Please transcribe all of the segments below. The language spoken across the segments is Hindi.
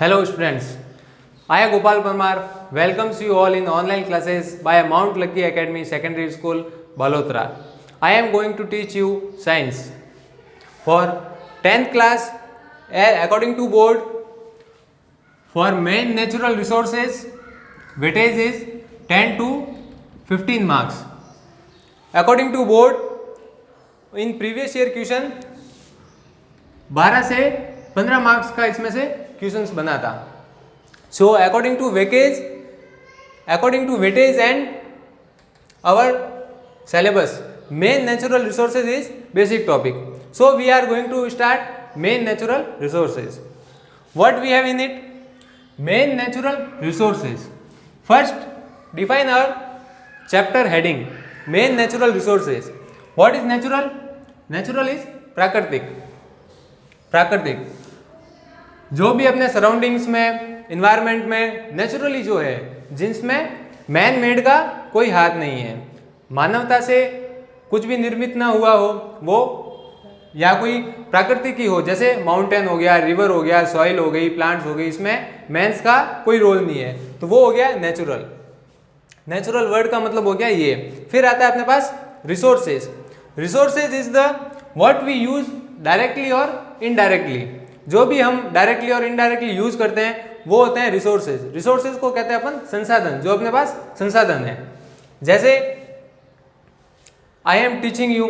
Hello students, I am Gopal Parmar welcomes you all in online classes by Mount Lucky Academy Secondary School, Balotra. I am going to teach you science. For 10th class, according to board, for main natural resources, weightage is 10 to 15 marks. According to board, in previous year question 12 से 15 मार्क्स का इसमें से क्वेश्चंस बना था. So according to weightage and our syllabus main natural resources is basic topic. So we are going to start main natural resources. What we have in it? Main natural resources. First define our chapter heading main natural resources. What is natural? Natural is प्राकृतिक. जो भी अपने सराउंडिंग्स में, इन्वायरमेंट में नेचुरली जो है, जिसमें मैन मेड का कोई हाथ नहीं है, मानवता से कुछ भी निर्मित ना हुआ हो, वो या कोई प्राकृतिक ही हो, जैसे माउंटेन हो गया, रिवर हो गया, सॉइल हो गई, प्लांट्स हो गई, इसमें मैंस का कोई रोल नहीं है, तो वो हो गया नेचुरल. नेचुरल वर्ड का मतलब हो गया ये. फिर आता है अपने पास resources. Resources is the what we use directly और इनडायरेक्टली. जो भी हम डायरेक्टली और इनडायरेक्टली यूज करते हैं वो होते हैं रिसोर्सेज. रिसोर्सेज को कहते हैं अपन संसाधन, जो अपने पास संसाधन है. जैसे I am teaching you,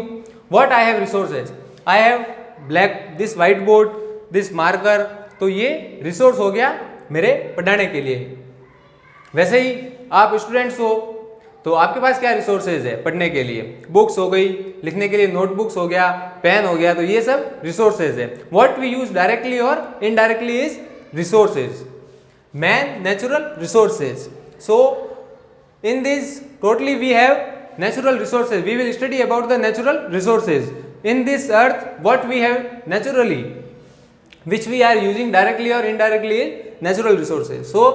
what I have resources. I have black this white board, this marker. तो ये रिसोर्स हो गया मेरे पढ़ाने के लिए. वैसे ही आप स्टूडेंट्स हो तो आपके पास क्या रिसोर्सेज है पढ़ने के लिए? बुक्स हो गई, लिखने के लिए नोटबुक्स हो गया, पेन हो गया, तो ये सब रिसोर्सेज है. व्हाट वी यूज डायरेक्टली और indirectly is resources. Main natural resources. So in this totally we have natural resources. We will study about the natural resources in this earth. What we have naturally, which we are using directly or indirectly, is natural resources. So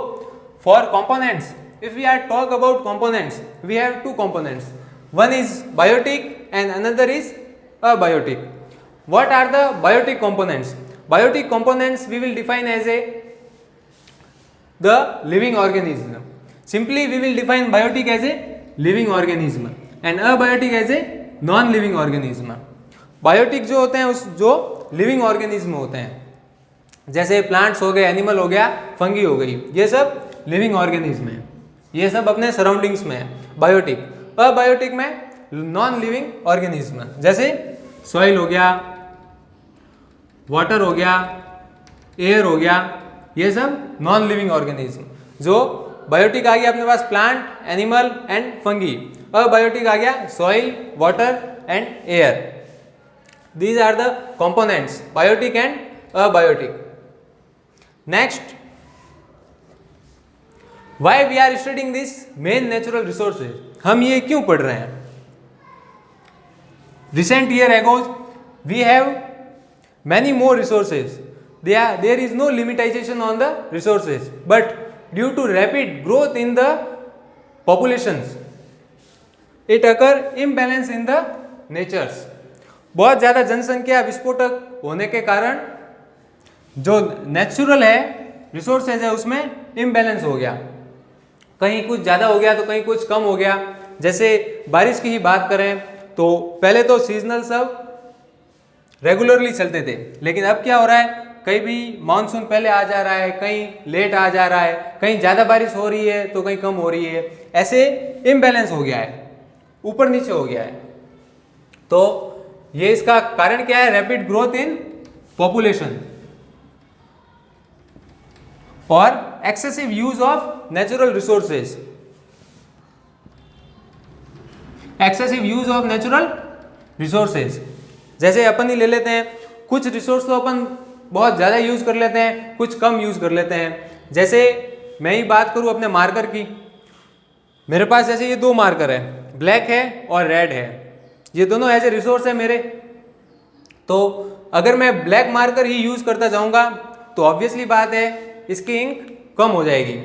for components, if we are talk about components, we have two components. One is biotic and another is abiotic. What are the biotic components? Biotic components we will define as the living organism. Simply we will define biotic as a living organism and abiotic as a non living organism. Biotic जो होते हैं उस जो लिविंग ऑर्गेनिज्म होते हैं, जैसे प्लांट्स हो गए, एनिमल हो गया, फंगी हो गई, ये सब लिविंग ऑर्गेनिज्म है. ये सब अपने सराउंडिंग्स में है. बायोटिक. अबायोटिक में नॉन लिविंग ऑर्गेनिज्म, जैसे सॉइल हो गया, वाटर हो गया, एयर हो गया, ये सब नॉन लिविंग ऑर्गेनिज्म. जो बायोटिक आ गया अपने पास plant, animal and fungi. Abiotic आ गया soil, water and air. These are the components, biotic and abiotic. Next, why we are studying this main natural resources. हम ये क्यों पढ़ रहे हैं? Recent year agos we have many more resources. There is no limitization on the resources, but due to rapid growth in the populations it occur imbalance in the natures. बहुत ज़्यादा जनसंख्या विस्फोटक होने के कारण जो नेचुरल है रिसोर्सेज है उसमें इम्बैलेंस हो गया. कहीं कुछ ज़्यादा हो गया तो कहीं कुछ कम हो गया. जैसे बारिश की ही बात करें तो पहले तो सीजनल सब रेगुलरली चलते थे, लेकिन अब क्या हो रहा है, कहीं भी मानसून पहले आ जा रहा है, कहीं लेट आ जा रहा है, कहीं ज़्यादा बारिश हो रही है तो कहीं कम हो रही है. ऐसे इम्बैलेंस हो गया है, ऊपर नीचे हो गया है. तो ये इसका कारण क्या है? रैपिड ग्रोथ इन पॉपुलेशन और excessive use of natural resources. Excessive use of natural resources. जैसे अपन ही ले लेते हैं, कुछ रिसोर्स तो अपन बहुत ज़्यादा यूज़ कर लेते हैं, कुछ कम यूज़ कर लेते हैं. जैसे मैं ही बात करूँ अपने मार्कर की, मेरे पास जैसे ये दो मार्कर है, ब्लैक है और रेड है, ये दोनों एज ए रिसोर्स है मेरे. तो अगर मैं ब्लैक मार्कर ही यूज़ करता जाऊँगा तो ऑब्वियसली बात है इसकी इंक कम हो जाएगी,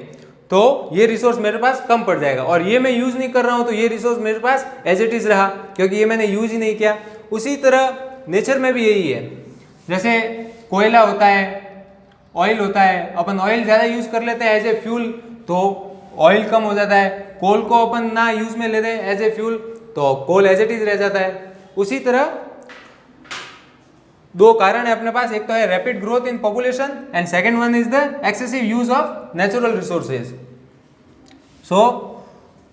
तो ये रिसोर्स मेरे पास कम पड़ जाएगा. और ये मैं यूज़ नहीं कर रहा हूँ तो ये रिसोर्स मेरे पास एज इट इज़ रहा, क्योंकि ये मैंने यूज़ ही नहीं किया. उसी तरह नेचर में भी यही है. जैसे कोयला होता है, ऑयल होता है, अपन ऑयल ज़्यादा यूज़ कर लेते हैं एज ए फ्यूल तो ऑयल कम हो जाता है, कोल को अपन ना यूज़ में लेते हैं एज ए फ्यूल तो कोल एज इट इज रह जाता है। उसी तरह दो कारण है अपने पास, एक तो है rapid growth in population and second one is the excessive use of natural resources. So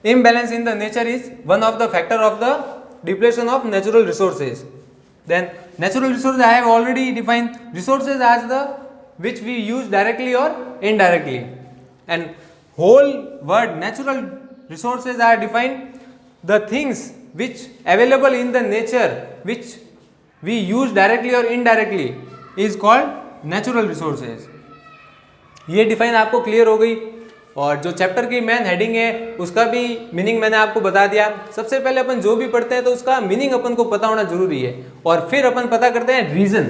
imbalance in the nature is one of the factor of the depletion of natural resources. Then natural resources I have already defined resources as the which we use directly or indirectly, and whole word natural resources are defined the things which available in the nature which we use directly or indirectly is called natural resources. ये डिफाइन आपको क्लियर हो गई, और जो चैप्टर की मेन हेडिंग है उसका भी मीनिंग मैंने आपको बता दिया। सबसे पहले अपन जो भी पढ़ते हैं तो उसका मीनिंग अपन को पता होना जरूरी है, और फिर अपन पता करते हैं रीजन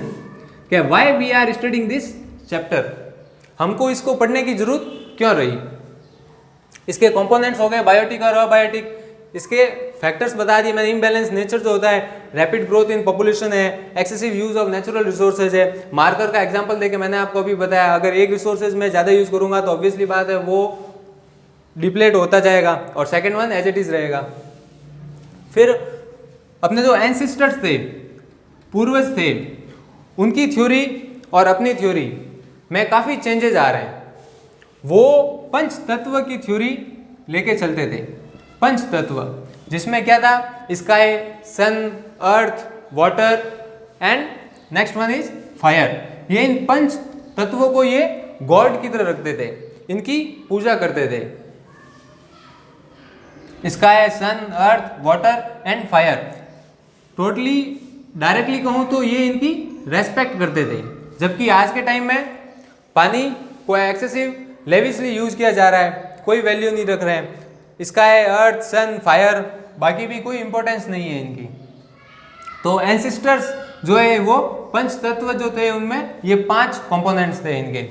कि why we are studying this chapter, हमको इसको पढ़ने की जरूरत क्यों रही। इसके कंपोनेंट्स हो गए बायोटिक और अबायोटिक, इसके फैक्टर्स बता दिए मैंने। इम्बैलेंस नेचर जो होता है, रैपिड ग्रोथ इन पॉपुलेशन है, excessive use of natural resources है। मार्कर का एग्जांपल देके मैंने आपको अभी बताया, अगर एक रिसोर्सेज में ज़्यादा यूज करूंगा तो ऑब्वियसली बात है वो डिप्लेट होता जाएगा, और second one as it is रहेगा। फिर अपने जो एंसिस्टर्स थे, पूर्वज थे, उनकी थ्योरी और अपनी थ्योरी में काफ़ी चेंजेस आ रहे हैं। वो पंच तत्व की थ्योरी लेके चलते थे, पंच तत्व, जिसमें क्या था, sky, sun, earth, water and next one is fire. ये इन पंच तत्वों को ये गॉड की तरह रखते थे, इनकी पूजा करते थे। Sky, sun, earth, water and fire, totally directly कहूँ तो ये इनकी रेस्पेक्ट करते थे। जबकि आज के टाइम में पानी को एक्सेसिव लेविशली यूज किया जा रहा है, कोई वैल्यू नहीं रख रहे हैं। स्काई, अर्थ, सन, फायर, बाकी भी कोई इंपॉर्टेंस नहीं है इनकी। तो एंसिस्टर्स जो है वो पंच तत्व जो थे उनमें ये 5 कंपोनेंट्स थे इनके।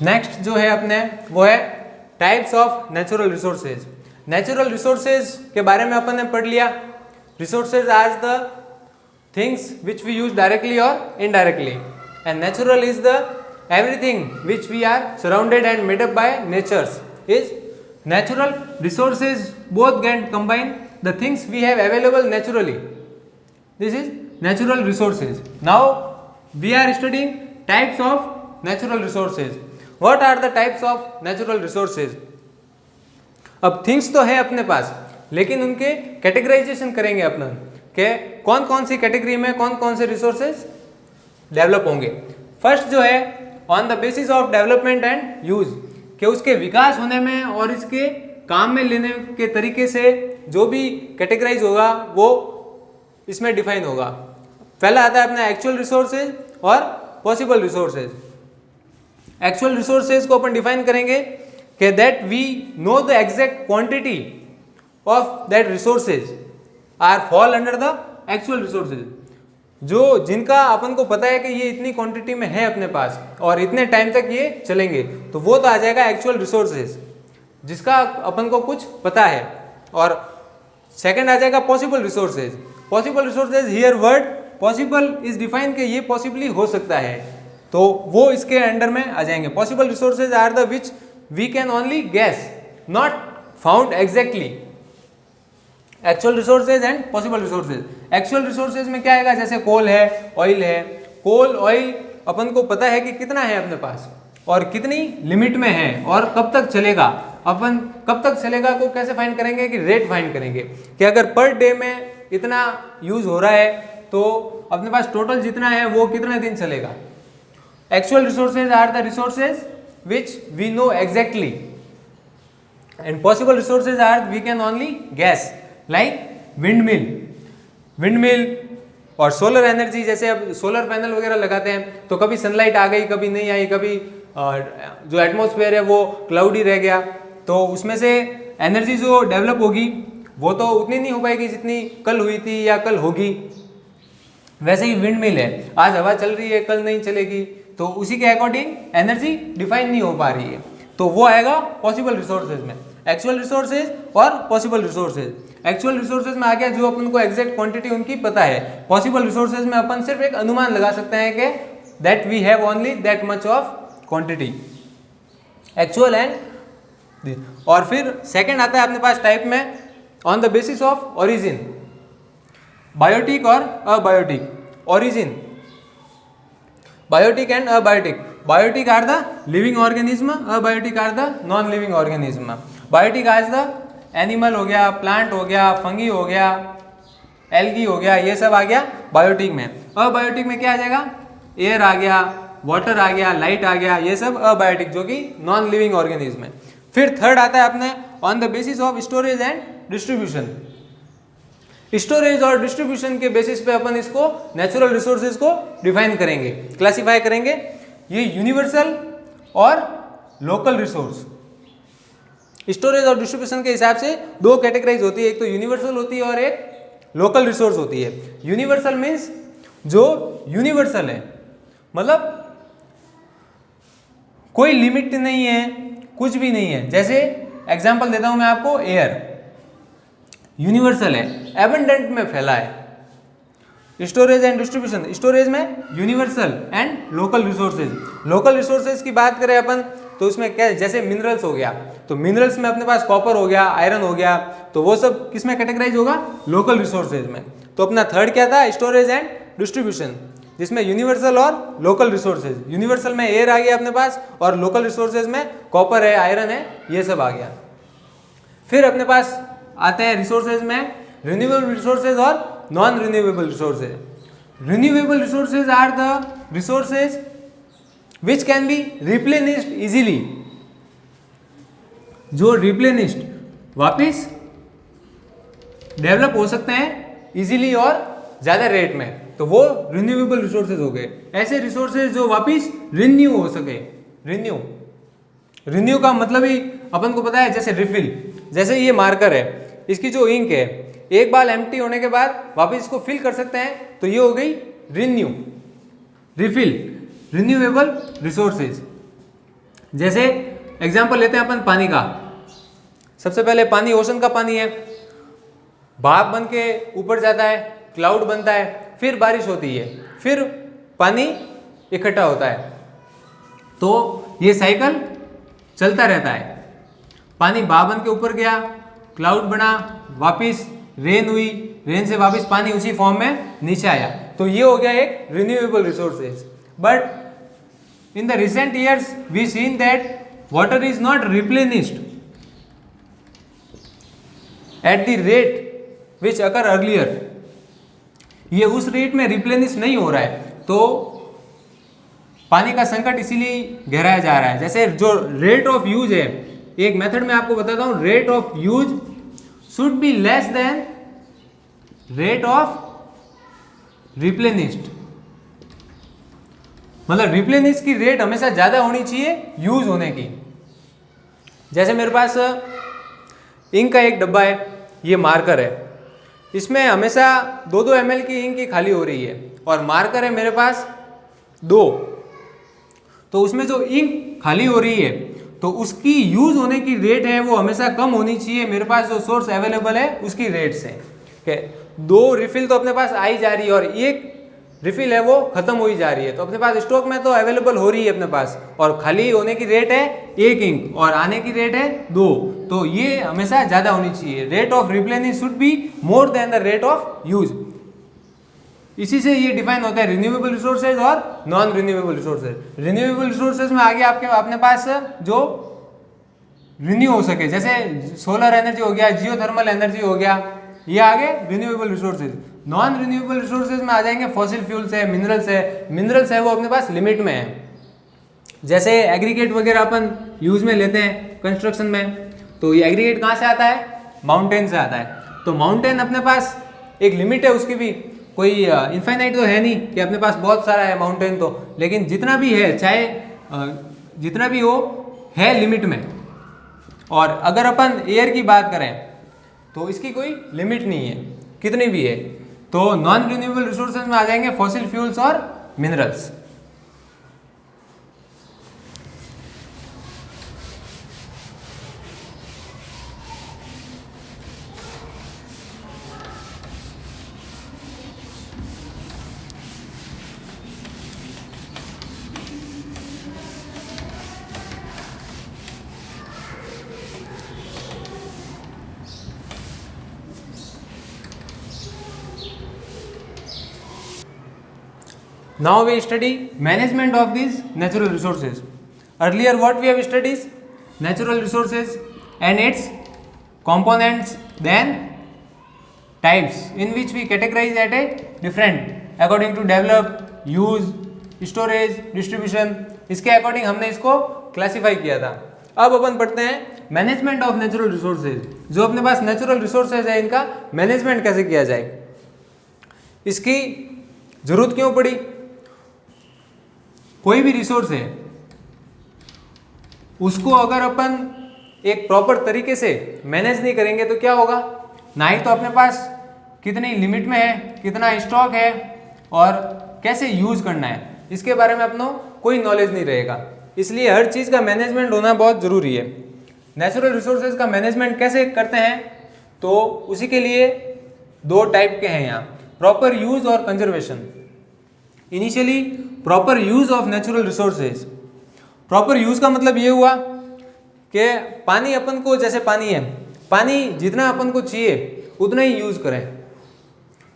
नेक्स्ट जो है अपने वो है types of natural resources. Natural resources के बारे में अपन ने पढ़ लिया। Resources as the things which we use directly और indirectly, and natural is the everything which we are surrounded and made up by natures is natural resources. Both can combine the things we have available naturally. This is natural resources. Now we are studying types of natural resources. What are the types of natural resources? अब थिंग्स तो है अपने पास, लेकिन उनके कैटेगराइजेशन करेंगे अपन के कौन कौन सी कैटेगरी में कौन कौन से रिसोर्सेज डेवलप होंगे। फर्स्ट जो है on the basis of development and use, कि उसके विकास होने में और इसके काम में लेने के तरीके से जो भी कैटेगराइज होगा वो इसमें डिफाइन होगा। पहला आता है अपना एक्चुअल रिसोर्सेज और पॉसिबल रिसोर्सेज। एक्चुअल रिसोर्सेज को अपन डिफाइन करेंगे कि that we know the exact quantity of that resources are fall under the actual resources. जो जिनका अपन को पता है कि ये इतनी क्वांटिटी में है अपने पास और इतने टाइम तक ये चलेंगे, तो वो तो आ जाएगा एक्चुअल रिसोर्सेज, जिसका अपन को कुछ पता है। और सेकंड आ जाएगा possible resources. Possible resources, here word possible is define कि ये पॉसिबली हो सकता है, तो वो इसके अंडर में आ जाएंगे। Possible resources are the which we can only guess, not found exactly. Actual resources and possible resources. Actual resources में क्या आएगा, जैसे कोल है, ऑयल है। कोल, ऑयल अपन को पता है कि कितना है अपने पास और कितनी लिमिट में है और कब तक चलेगा। अपन कब तक चलेगा को कैसे फाइंड करेंगे कि रेट फाइंड करेंगे कि अगर पर डे में इतना यूज हो रहा है तो अपने पास टोटल जितना है वो कितने दिन चलेगा। Actual resources are the resources which we know exactly, and possible resources are we can only guess, like windmill और सोलर एनर्जी, जैसे अब सोलर पैनल वगैरह लगाते हैं तो कभी सनलाइट आ गई, कभी नहीं आई, कभी जो एटमॉस्फेयर है वो क्लाउडी रह गया, तो उसमें से एनर्जी जो डेवलप होगी वो तो उतनी नहीं हो पाएगी जितनी कल हुई थी या कल होगी। वैसे ही विंड मिल है, आज हवा चल रही है कल नहीं चलेगी, तो उसी के अकॉर्डिंग एनर्जी डिफाइन नहीं हो पा रही है, तो वो आएगा पॉसिबल रिसोर्सेज में, एक्चुअल रिसोर्सेज और पॉसिबल रिसोर्सेज। एक्चुअल रिसोर्सेज में आ गया जो अपन को एग्जैक्ट क्वांटिटी उनकी पता है, पॉसिबल रिसोर्सेज में अपन सिर्फ एक अनुमान लगा सकते हैं कि that we have only that much of quantity, actual and. और फिर सेकंड आता है अपने पास टाइप में on the basis of origin, biotic और abiotic. Origin, biotic and abiotic. Biotic are the living organism, abiotic are the non living organism. Biotic आज द एनिमल हो गया, प्लांट हो गया, फंगी हो गया, एल्गी हो गया, ये सब आ गया बायोटिक में। अबायोटिक में क्या आ जाएगा, एयर आ गया, वाटर आ गया, लाइट आ गया, ये सब अबायोटिक जो कि नॉन लिविंग ऑर्गेनिज्म है। फिर थर्ड आता है अपने on the basis of storage and distribution. Storage और डिस्ट्रीब्यूशन के बेसिस पे अपन इसको नेचुरल रिसोर्सेज को डिफाइन करेंगे, क्लासिफाई करेंगे। ये यूनिवर्सल और लोकल रिसोर्स, स्टोरेज और डिस्ट्रीब्यूशन के हिसाब से दो कैटेगराइज होती है, एक तो यूनिवर्सल होती है और एक लोकल रिसोर्स होती है। यूनिवर्सल मीन्स जो यूनिवर्सल है, मतलब कोई लिमिट नहीं है, कुछ भी नहीं है। जैसे एग्जांपल देता हूं मैं आपको, एयर यूनिवर्सल है, एबंडेंट में फैला है। स्टोरेज एंड डिस्ट्रीब्यूशन, स्टोरेज में universal and local resources. Local resources की बात करें अपन तो उसमें क्या, जैसे मिनरल्स हो गया, तो मिनरल्स में अपने पास कॉपर हो गया, आयरन हो गया, तो वो सब किस में कैटेगराइज होगा, लोकल रिसोर्सेज में। तो अपना थर्ड क्या था, स्टोरेज एंड डिस्ट्रीब्यूशन, जिसमें यूनिवर्सल और लोकल रिसोर्सेज। यूनिवर्सल में एयर आ गया अपने पास और लोकल रिसोर्सेज में कॉपर है, आयरन है, ये सब आ गया। फिर अपने पास आते हैं रिसोर्सेज में रिन्यूएबल रिसोर्सेज और non renewable resources. Renewable resources are the resources which can be replenished easily, जो रिप्लेनिश्ड वापिस डेवलप हो सकते हैं इजीली और ज्यादा रेट में, तो वो रिन्यूएबल रिसोर्सेज हो गए। ऐसे रिसोर्सेज जो वापिस रिन्यू हो सके। रिन्यू का मतलब ही अपन को पता है, जैसे रिफिल, जैसे ये मार्कर है, इसकी जो इंक है एक बार एम्प्टी होने के बाद वापस इसको फिल कर सकते हैं, तो ये हो गई रिन्यू, रिफिल, रिन्यूएबल रिसोर्सेज। जैसे एग्जांपल लेते हैं अपन पानी का। सबसे पहले पानी, ओशन का पानी है, भाप बन के ऊपर जाता है, क्लाउड बनता है, फिर बारिश होती है, फिर पानी इकट्ठा होता है, तो ये साइकिल चलता रहता है। पानी भाप बन के ऊपर गया, क्लाउड बना, वापिस रेन हुई, रेन से वापस पानी उसी फॉर्म में नीचे आया, तो ये हो गया एक renewable resources. But in the recent years we seen that water is not replenished at the rate which occur earlier. ये उस रेट में रिप्लेनिश नहीं हो रहा है, तो पानी का संकट इसीलिए गहराया जा रहा है। जैसे जो रेट ऑफ यूज है, एक मेथड में आपको बताता हूं, rate of use should be less than rate of replenished. मतलब रिप्लेनिश की रेट हमेशा ज्यादा होनी चाहिए यूज होने की। जैसे मेरे पास इंक का एक डब्बा है, ये मार्कर है, इसमें हमेशा 2-2 ml की इंक ही खाली हो रही है, और मार्कर है मेरे पास 2, तो उसमें जो इंक खाली हो रही है तो उसकी यूज होने की रेट है वो हमेशा कम होनी चाहिए मेरे पास जो सोर्स अवेलेबल है उसकी रेट से। okay? 2 रिफिल तो अपने पास आई जा रही है और एक रिफिल है वो खत्म हो ही जा रही है, तो अपने पास स्टॉक में तो अवेलेबल हो रही है अपने पास, और खाली होने की रेट है 1 इंक और आने की रेट है 2, तो ये हमेशा ज्यादा होनी चाहिए। Rate of replenish should be more than the rate of use. इसी से ये डिफाइन होता है रिन्यूएबल रिसोर्सेज और non renewable resources. Renewable resources में आगे आपके अपने पास जो रिन्यू हो सके, जैसे सोलर एनर्जी हो गया, जियोथर्मल एनर्जी हो गया, ये आगे renewable resources. Non renewable resources में आ जाएंगे फॉसिल फ्यूल्स है, मिनरल्स है। मिनरल्स है वो अपने पास लिमिट में है, जैसे एग्रीगेट वगैरह अपन यूज में लेते हैं कंस्ट्रक्शन में, तो ये एग्रीगेट कहाँ से आता है, माउंटेन से आता है। तो माउंटेन अपने पास एक लिमिट है उसकी भी, कोई इनफाइनाइट तो है नहीं कि अपने पास बहुत सारा है माउंटेन तो, लेकिन जितना भी है चाहे जितना भी हो है लिमिट में। और अगर अपन एयर की बात करें तो इसकी कोई लिमिट नहीं है, कितनी भी है। तो नॉन रिन्यूएबल रिसोर्सेज में आ जाएंगे फॉसिल फ्यूल्स और minerals. Now we study management of these natural resources. Earlier what we have studied is natural resources and its components, then types in which we categorize at a different according to develop, use, storage, distribution. इसके अकॉर्डिंग हमने इसको क्लासीफाई किया था। अब अपन पढ़ते हैं मैनेजमेंट ऑफ नेचुरल रिसोर्सेज। जो अपने पास नेचुरल रिसोर्सेज है इनका मैनेजमेंट कैसे किया जाए, इसकी जरूरत क्यों पड़ी। कोई भी रिसोर्स है उसको अगर अपन एक प्रॉपर तरीके से मैनेज नहीं करेंगे तो क्या होगा, ना ही तो अपने पास कितनी लिमिट में है, कितना स्टॉक है और कैसे यूज करना है, इसके बारे में अपनों कोई नॉलेज नहीं रहेगा। इसलिए हर चीज़ का मैनेजमेंट होना बहुत ज़रूरी है। नेचुरल रिसोर्सेज का मैनेजमेंट कैसे करते हैं, तो उसी के लिए दो टाइप के हैं यहाँ, प्रॉपर यूज और conservation. Initially proper use of natural resources. Proper use का मतलब ये हुआ कि पानी अपन को, जैसे पानी है, पानी जितना अपन को चाहिए उतना ही यूज करें,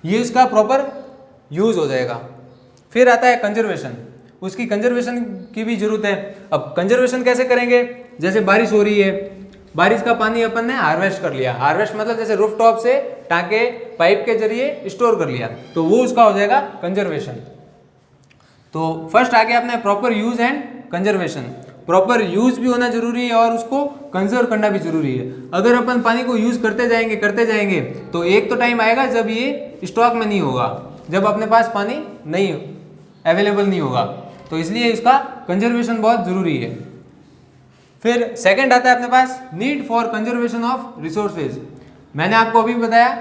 ये इसका प्रॉपर यूज हो जाएगा। फिर आता है कंजर्वेशन, उसकी कंजर्वेशन की भी जरूरत है। अब कंजर्वेशन कैसे करेंगे, जैसे बारिश हो रही है, बारिश का पानी अपन ने हार्वेस्ट कर लिया। हार्वेस्ट मतलब जैसे रूफ टॉप से टाँके पाइप के जरिए स्टोर कर लिया, तो वो उसका हो जाएगा कंजर्वेशन। तो फर्स्ट आ गया अपने proper use and conservation. Proper use भी होना जरूरी है और उसको कंजर्व करना भी जरूरी है। अगर अपन पानी को यूज करते जाएंगे तो एक तो टाइम आएगा जब ये स्टॉक में नहीं होगा, जब अपने पास पानी नहीं अवेलेबल नहीं होगा, तो इसलिए इसका कंजर्वेशन बहुत जरूरी है। फिर सेकंड आता है अपने पास need for conservation of resources. मैंने आपको अभी बताया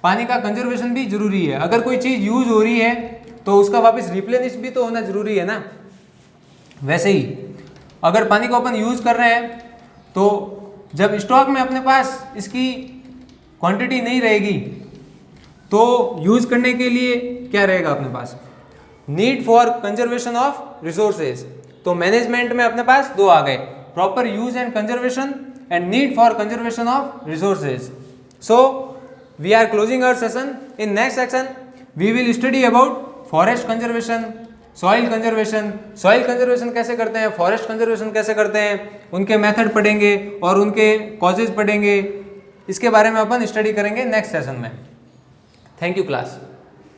पानी का कंजर्वेशन भी जरूरी है। अगर कोई चीज़ यूज हो रही है तो उसका वापस रिप्लेनिश भी तो होना जरूरी है ना। वैसे ही अगर पानी को अपन यूज कर रहे हैं तो जब स्टॉक में अपने पास इसकी क्वांटिटी नहीं रहेगी तो यूज करने के लिए क्या रहेगा अपने पास, need for conservation of resources. तो मैनेजमेंट में अपने पास दो आ गए, proper use and conservation and need for conservation of resources. So we are closing our session. In next section we will study about forest conservation, soil conservation. Soil conservation कैसे करते हैं, फॉरेस्ट कंजर्वेशन कैसे करते हैं, उनके मेथड पढ़ेंगे और उनके कॉजेज पढ़ेंगे। इसके बारे में अपन स्टडी करेंगे नेक्स्ट सेशन में। Thank you class.